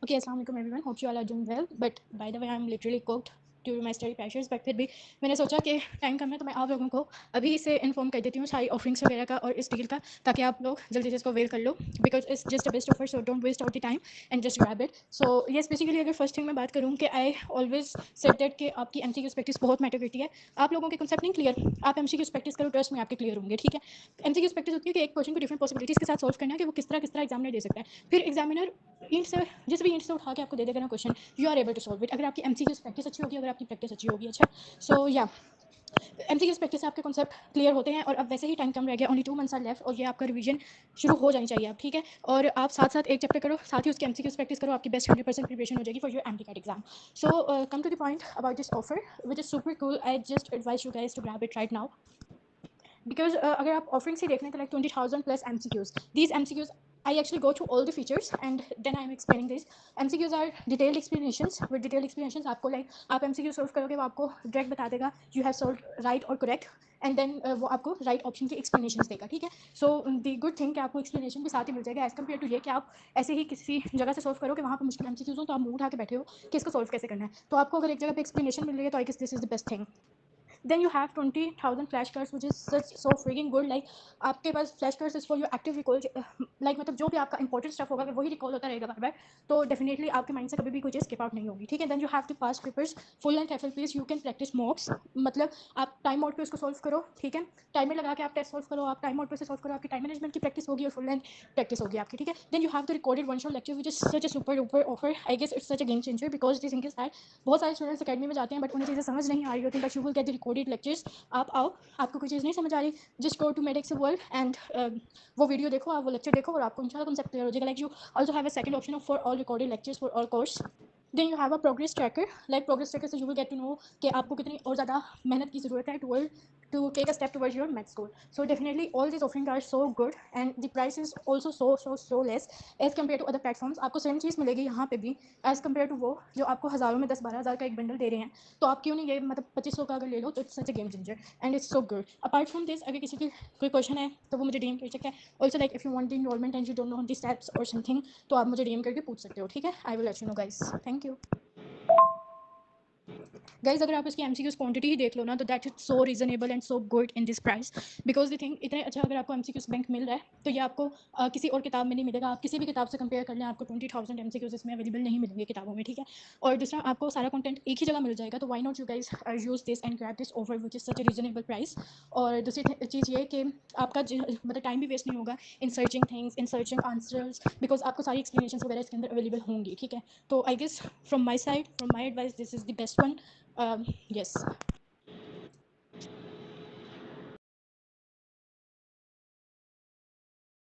Okay, अस्सलाम वालेकुम everyone. Hope you all are doing well. But by the way, I'm literally cooked due to my study pressures. But फिर भी मैंने सोचा कि टाइम कम है तो मैं आप लोगों को अभी से इन्फॉर्म कर देती हूँ सारी ऑफरिंग्स वगैरह का और इस डील का, ताकि आप लोग जल्दी से इसको वेल कर लो, because it's just a best offer. So don't waste out the time and just grab it. So yes, basically अगर फर्स्ट थिंग मैं बात करूँ कि आई ऑलवेज सेड दैट कि आपकी एमसीक्यूज प्रैक्टिस बहुत मैटर करती है. आप लोगों के कंसेप्ट नहीं क्लियर, आप एमसीक्यूज प्रैक्टिस करो, ट्रस्ट में आपके क्लियर होंगे. ठीक है, एमसीक्यूज प्रैक्टिस होती है कि एक क्वेश्चन को डिफरेंट पॉसिबिलिटीज के साथ सॉल्व करना है कि वो किस तरह एग्जामिनर दे सकता है. फिर एग्जामिनर ईंट से जिस भी ईंट से उठा के आपको दे देगा ना question, you are able to solve it अगर आपकी एमसीक्यूज प्रैक्टिस अच्छी होगी, अगर आपकी प्रैक्टिस अच्छी होगी. अच्छा, सो या एमसीक्यूज प्रैक्टिस से आपके कॉन्सेप्ट क्लियर होते हैं. और अब वैसे ही टाइम कम रह गया, ओनली 2 मंथ्स आर लेफ्ट, और ये आपका रिवीजन शुरू हो जानी चाहिए आप. ठीक है, और आप साथ साथ एक चैप्टर करो, साथ ही उसकी एमसीक्यूज प्रैक्टिस करो, आपकी बेस्ट 100% प्रिपरेशन हो जाएगी for your MT CAT exam. So come to the point about this offer which is super cool. I just advise you guys to grab it right now, because अगर आप offering से देखने तो like 20,000 plus MCQs. These MCQs I actually go through all the features and then I'm explaining this. MCQs are detailed explanations. With detailed explanations आपको like आप MCQ solve करोगे वो आपको direct बता देगा you have solved right or correct, and then वो आपको right option की explanations देगा. ठीक है, so the good thing कि आपको explanation भी साथ ही मिल जाएगा as compared to ये कि आप ऐसे ही किसी जगह से solve करोगे, वहाँ पर मुश्किल MCQs हो तो आप मुँह उठा के बैठे हो कि इसको solve कैसे करना है. तो आपको अगर एक जगह पे explanation मिल रही है तो I guess this is the best thing. Then you have 20,000 flashcards which is such so freaking good. Like आपके पास flashcards is for your active recall. like मतलब जो भी आपका important stuff होगा वही recall होता रहेगा बार बार, तो definitely आपके mind से कभी भी कोई चीज़ skip out नहीं होगी. ठीक है, then you have the past papers, full length FLPs. you can practice mocks. मतलब आप time mode पे उसको solve करो. ठीक है, टाइमर लगा के आप टेस्ट सॉल्व करो, आप टाइम मोड पे से सॉल्व करो, आपकी टाइम मैनेजमेंट की प्रैक्टिस होगी और फुल लेंथ प्रैक्टिस होगी आपकी. ठीक है, then you have the recorded one shot lecture which is such a super duper offer. I guess it's such a game changer because this thing is that बहुत सारे students academy में जाते हैं but उन्हें चीज़ें समझ नहीं आ रही होती, but you will get the recorded lectures. आप आओ, आपको कोई चीज़ नहीं समझ आ रही, just go to Medex world and वो वीडियो देखो, आप वो लेक्चर देखो और आपको इंशाल्लाह कॉन्सेप्ट क्लियर हो जाएगा. Like you also have a second option for all recorded lectures for all course. Then you have a progress tracker. Like progress tracker से you will get to know कि आपको कितनी और ज़्यादा मेहनत की ज़रूरत है to take a step towards your med school. So definitely all these offerings are so good and the price is also so less as compared to other platforms. आपको सेम चीज़ मिलेगी यहाँ पे भी as compared to वो जो आपको हज़ारों में 10-12 हज़ार का एक बंडल दे रहे हैं. तो आप क्यों नहीं ये मतलब 2500 का अगर ले लो तो it's such a game changer and it's so good. Apart from this अगर किसी की कोई क्वेश्चन है तो वो मुझे डीएम कर सकता है. Also like if you want the enrollment and you don't know the steps or something तो आप मुझे डीएम करके पूछ सकते हो. ठीक है, I will let you know guys. Thank you guys. अगर आप इसकी एमसीक्यूज क्वांटिटी ही देख लो ना तो that is so reasonable and so good in this price, because the thing इतने अच्छा अगर आपको एमसीक्यूज बैंक मिल रहा है तो ये आपको किसी और किताब में नहीं मिलेगा. आप किसी भी किताब से कंपेयर कर लें, आपको 20,000 एमसीक्यूज इसमें अवेलेबल नहीं मिलेंगे किताबों में. ठीक है, और दूसरा आपको सारा कंटेंट एक ही जगह मिल जाएगा. तो why not you guys use this and grab this offer which is such a reasonable price. और दूसरी चीज़ ये कि आपका मतलब टाइम भी वेस्ट नहीं होगा इन searching things, in searching answers, because आपको सारी एक्सप्लेनेशन वगैरह इसके अंदर अवेलेबल होंगी. ठीक है, तो I guess from my side, from my advice, this is the best one. Yes.